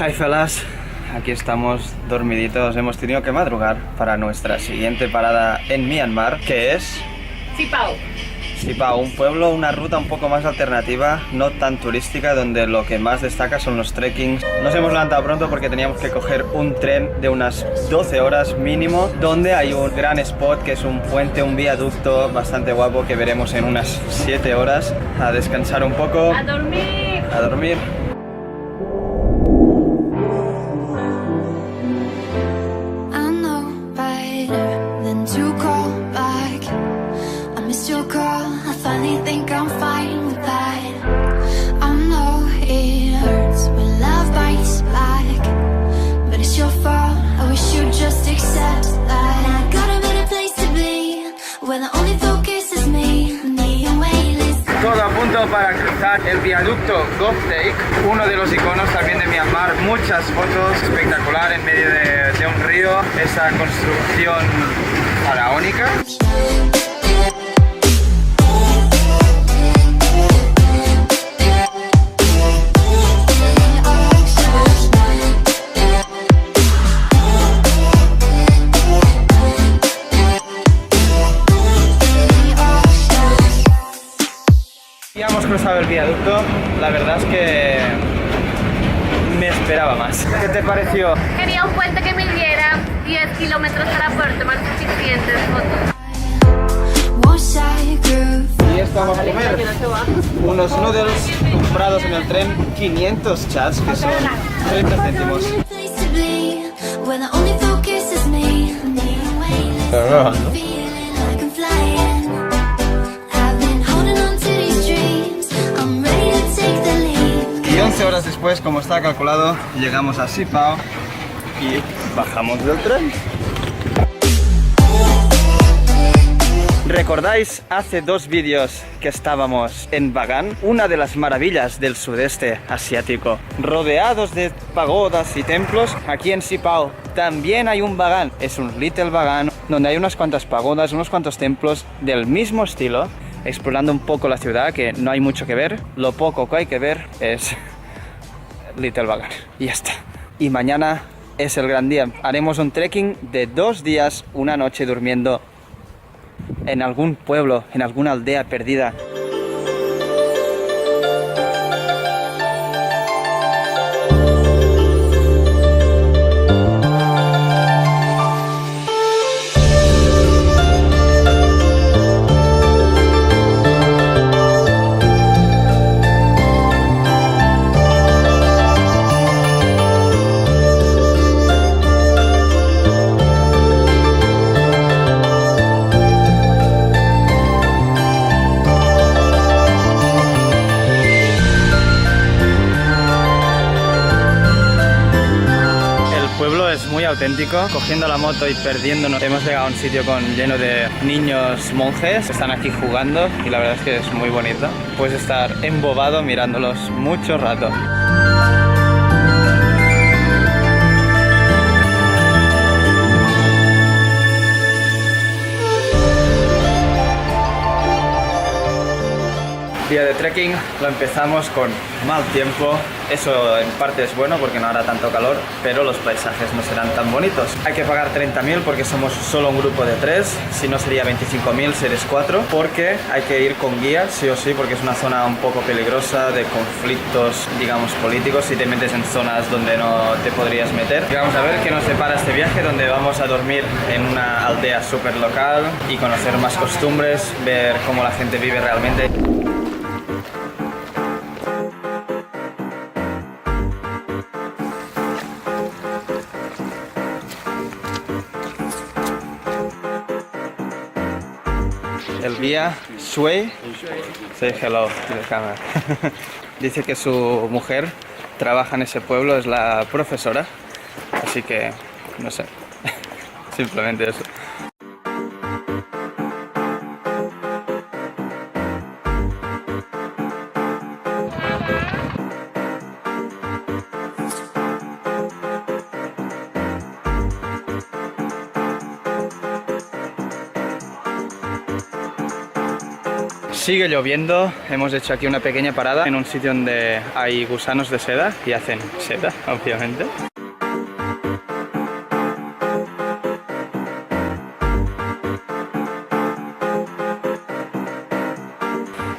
Hi fellas, aquí estamos dormiditos, hemos tenido que madrugar para nuestra siguiente parada en Myanmar, que es Sipao. Sipao, un pueblo, una ruta un poco más alternativa, no tan turística, donde lo que más destaca son los trekkings. Nos hemos levantado pronto porque teníamos que coger un tren de unas 12 horas mínimo, donde hay un gran spot que es un puente, un viaducto bastante guapo que veremos en unas 7 horas. A descansar un poco. ¡A dormir! A dormir. Todo a punto para cruzar el viaducto Goktaek, uno de los iconos también de Myanmar. Muchas fotos, espectacular en medio de un río, esa construcción faraónica. Ya hemos cruzado el viaducto, la verdad es que me esperaba más. ¿Qué te pareció? Quería un puente que me diera 10 kilómetros para poder tomar suficientes fotos. Y esto vamos a comer unos noodles comprados en el tren, 500 chats, que son 30 céntimos. Pero no. Y 11 horas después, como está calculado, llegamos a Sipao y bajamos del tren. ¿Recordáis hace 2 vídeos que estábamos en Bagan? Una de las maravillas del sudeste asiático, rodeados de pagodas y templos. Aquí en Sipao también hay un Bagan, es un Little Bagan, donde hay unas cuantas pagodas, unos cuantos templos del mismo estilo, explorando un poco la ciudad, que no hay mucho que ver. Lo poco que hay que ver es Little Bagan y ya está. Y mañana es el gran día, haremos un trekking de 2 días, una noche durmiendo en algún pueblo, en alguna aldea perdida. Es muy auténtico, cogiendo la moto y perdiéndonos. Hemos llegado a un sitio lleno de niños monjes que están aquí jugando y la verdad es que es muy bonito. Puedes estar embobado mirándolos mucho rato. Día de trekking, lo empezamos con mal tiempo. Eso en parte es bueno porque no hará tanto calor, pero los paisajes no serán tan bonitos. Hay que pagar 30.000 porque somos solo un grupo de 3, si no sería 25.000 si eres 4, porque hay que ir con guía, sí o sí, porque es una zona un poco peligrosa de conflictos, digamos, políticos, si te metes en zonas donde no te podrías meter. Y vamos a ver qué nos depara este viaje, donde vamos a dormir en una aldea súper local y conocer más costumbres, ver cómo la gente vive realmente. El guía Shui, say hello to the camera. Dice que su mujer trabaja en ese pueblo, es la profesora, así que no sé, simplemente eso. Sigue lloviendo, hemos hecho aquí una pequeña parada en un sitio donde hay gusanos de seda y hacen seda, obviamente.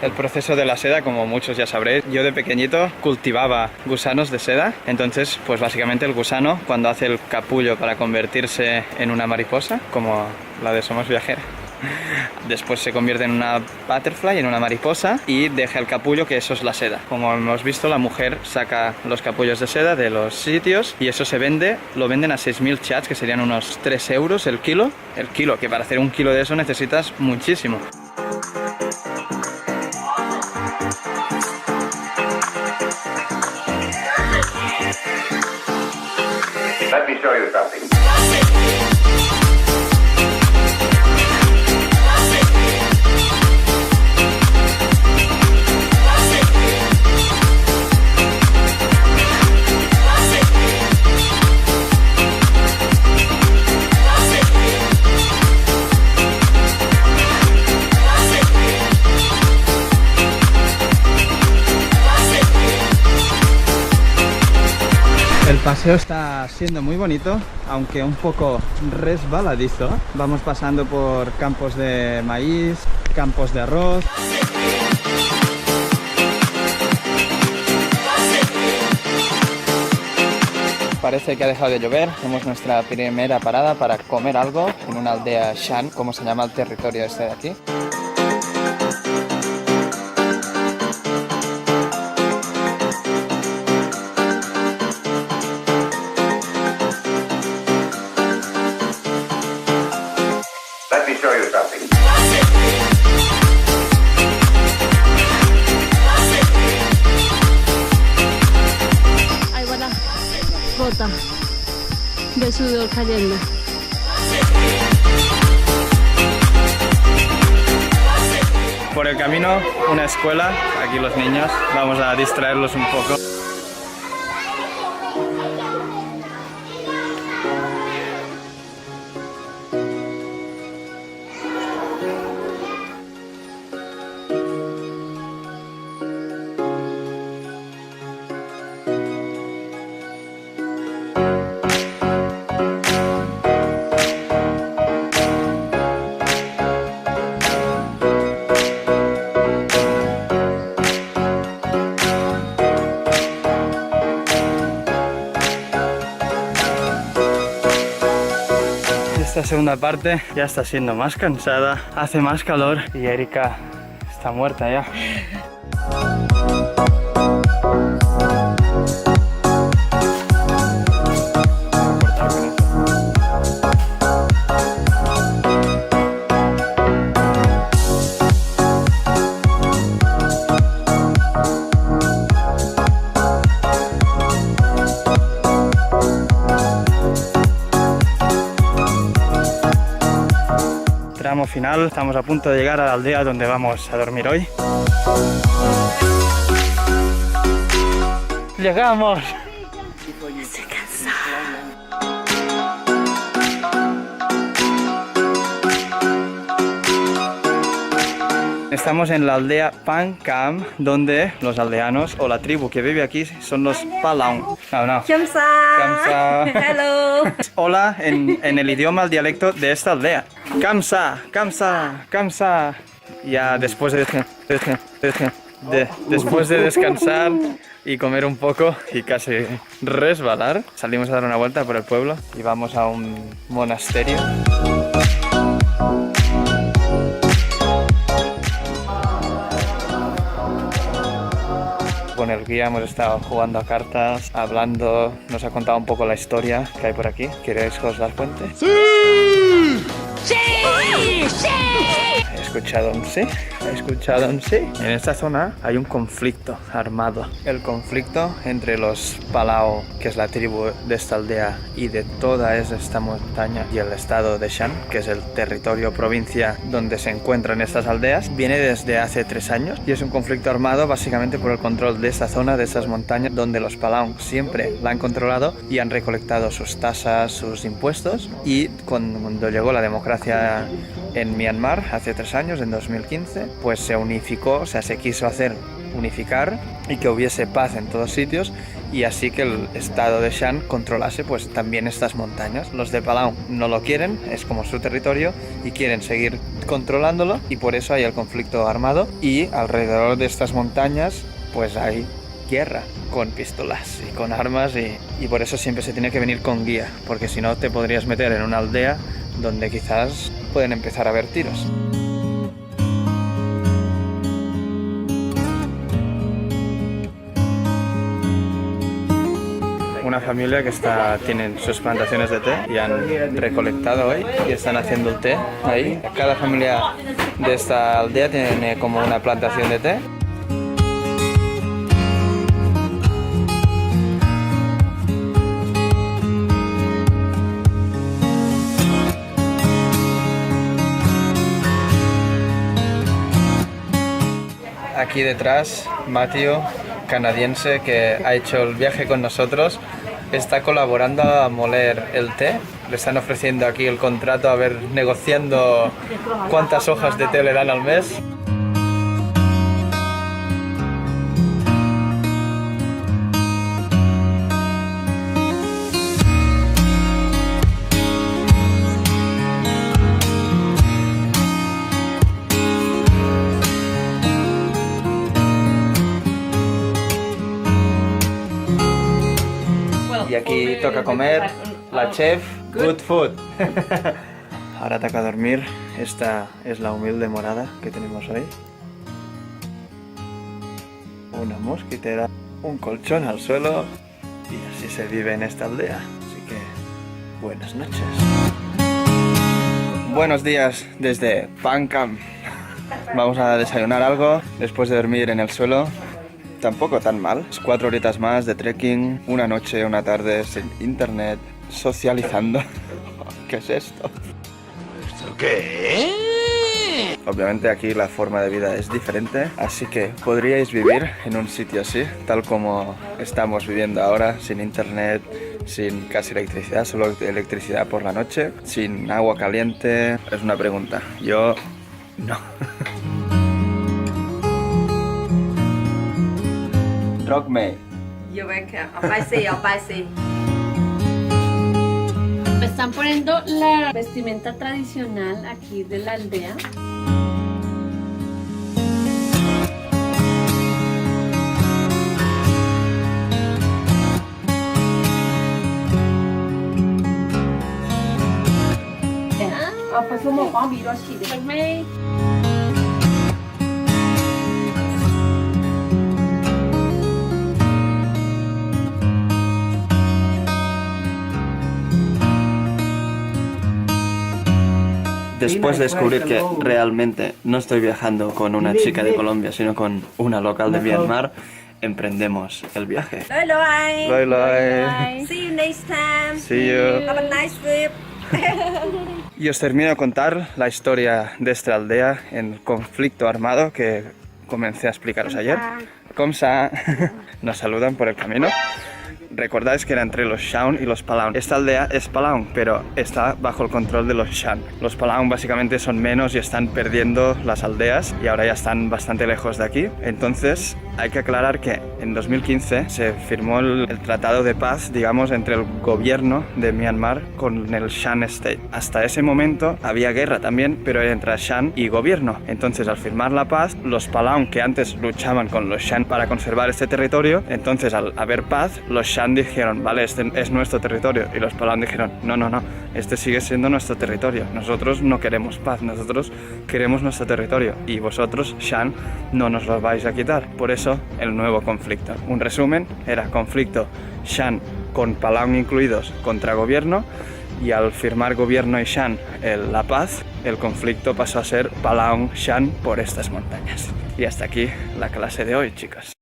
El proceso de la seda, como muchos ya sabréis, yo de pequeñito cultivaba gusanos de seda, entonces pues básicamente el gusano cuando hace el capullo para convertirse en una mariposa, como la de Somos Viajeros, después se convierte en una butterfly, en una mariposa, y deja el capullo, que eso es la seda. Como hemos visto, la mujer saca los capullos de seda de los sitios y eso se vende, lo venden a 6.000 chats, que serían unos 3 euros el kilo. El kilo, que para hacer un kilo de eso necesitas muchísimo. Let me show you something. El paseo está siendo muy bonito, aunque un poco resbaladizo. Vamos pasando por campos de maíz, campos de arroz. Parece que ha dejado de llover. Hacemos nuestra primera parada para comer algo en una aldea Shan, como se llama el territorio este de aquí. Let me show you something. Ahí va la gota de sudor cayendo. Por el camino, una escuela. Aquí los niños. Vamos a distraerlos un poco. Esta segunda parte ya está siendo más cansada, hace más calor y Erika está muerta ya. Tramo final, estamos a punto de llegar a la aldea donde vamos a dormir hoy. ¡Llegamos! Estoy cansada. Estamos en la aldea Pancam, donde los aldeanos o la tribu que vive aquí son los Palaung. No. Kamsa. Kamsa. Hello. Hola en el idioma, el dialecto de esta aldea. Kamsa, Kamsa, Kamsa. Ya después después de descansar y comer un poco y casi resbalar, salimos a dar una vuelta por el pueblo y vamos a un monasterio. Con el guía hemos estado jugando a cartas, hablando, nos ha contado un poco la historia que hay por aquí. ¿Queréis que os la cuente? ¡Sí! ¡Sí! ¡Sí! He escuchado un sí, he escuchado un sí. En esta zona hay un conflicto armado. El conflicto entre los Palau, que es la tribu de esta aldea, y de toda esta montaña, y el estado de Shan, que es el territorio, provincia donde se encuentran estas aldeas, viene desde hace 3 años y es un conflicto armado básicamente por el control de esta zona, de estas montañas, donde los Palau siempre la han controlado y han recolectado sus tasas, sus impuestos, y cuando llegó la democracia en Myanmar hace 3 años, en 2015, pues se unificó, o sea, se quiso hacer unificar y que hubiese paz en todos sitios, y así que el estado de Shan controlase pues también estas montañas. Los de Palau no lo quieren, es como su territorio y quieren seguir controlándolo, y por eso hay el conflicto armado, y alrededor de estas montañas pues hay guerra con pistolas y con armas, y por eso siempre se tiene que venir con guía, porque si no te podrías meter en una aldea donde quizás pueden empezar a haber tiros. Una familia que tienen sus plantaciones de té y han recolectado hoy y están haciendo el té ahí. Cada familia de esta aldea tiene como una plantación de té. Aquí detrás, Matthew, canadiense, que ha hecho el viaje con nosotros, está colaborando a moler el té. Le están ofreciendo aquí el contrato, a ver, negociando cuántas hojas de té le dan al mes. Y aquí toca comer, la chef, good food. Ahora toca dormir. Esta es la humilde morada que tenemos hoy. Una mosquitera, un colchón al suelo, y así se vive en esta aldea. Así que, buenas noches. Buenos días desde Pancam. Vamos a desayunar algo después de dormir en el suelo. Tampoco tan mal. 4 horitas más de trekking, una noche, una tarde sin internet, socializando. ¿Qué es esto? ¿Esto qué? Obviamente aquí la forma de vida es diferente, así que podríais vivir en un sitio así, tal como estamos viviendo ahora, sin internet, sin casi electricidad, solo electricidad por la noche, sin agua caliente. Es una pregunta. Yo no. Rockmate. You're welcome. Apaise. Me están poniendo la vestimenta tradicional aquí de la aldea. Rockmate. Después de descubrir que realmente no estoy viajando con una chica de Colombia, sino con una local de Myanmar, emprendemos el viaje. Loi. Loi loi. See you next time. See you. Have a nice trip. Y os termino de contar la historia de esta aldea en conflicto armado que comencé a explicaros ayer. Comsa. Nos saludan por el camino. Recordáis que era entre los Shan y los Palau. Esta aldea es Palau, pero está bajo el control de los Shan. Los Palau básicamente son menos y están perdiendo las aldeas y ahora ya están bastante lejos de aquí. Entonces hay que aclarar que en 2015 se firmó el tratado de paz, digamos, entre el gobierno de Myanmar con el Shan State. Hasta ese momento había guerra también, pero era entre Shan y gobierno. Entonces al firmar la paz, los Palau, que antes luchaban con los Shan para conservar este territorio, entonces al haber paz, los Shan dijeron, vale, este es nuestro territorio, y los Palau dijeron, no, este sigue siendo nuestro territorio, nosotros no queremos paz, nosotros queremos nuestro territorio y vosotros, Shan, no nos lo vais a quitar. Por eso el nuevo conflicto. Un resumen, era conflicto Shan con Palau incluidos contra gobierno, y al firmar gobierno y Shan la paz, el conflicto pasó a ser Palau-Shan por estas montañas. Y hasta aquí la clase de hoy, chicos.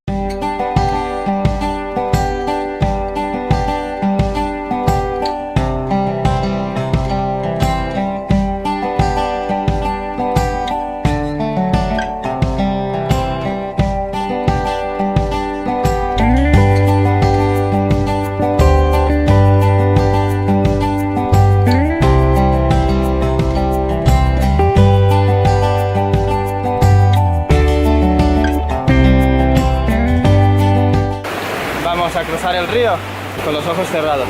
a cruzar el río con los ojos cerrados.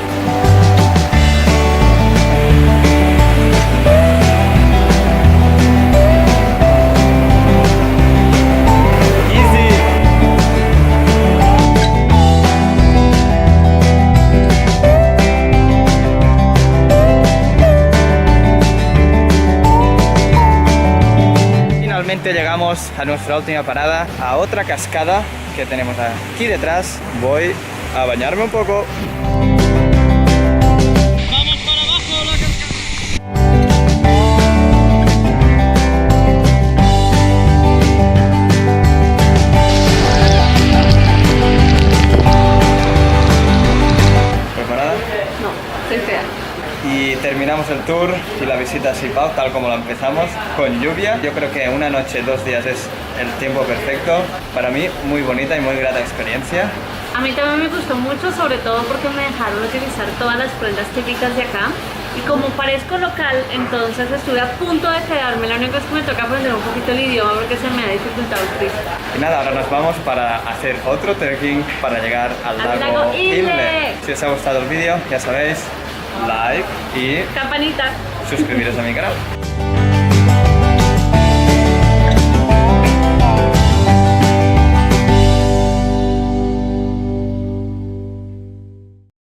Finalmente llegamos a nuestra última parada, a otra cascada que tenemos aquí detrás. Voy a bañarme un poco. ¡Vamos para abajo la cascada! ¿Preparada? No, estoy fea. Y terminamos el tour y la visita a Sipao tal como la empezamos, con lluvia. Yo creo que una noche, 2 días es el tiempo perfecto. Para mí, muy bonita y muy grata experiencia. A mí también me gustó mucho, sobre todo porque me dejaron utilizar todas las prendas típicas de acá. Y como parezco local, entonces estuve a punto de quedarme. Lo único es que me toca aprender un poquito el idioma porque se me ha dificultado el trip. Y nada, ahora nos vamos para hacer otro trekking para llegar al lago Inle. Si os ha gustado el vídeo, ya sabéis, like y Campanita. suscribiros a mi canal.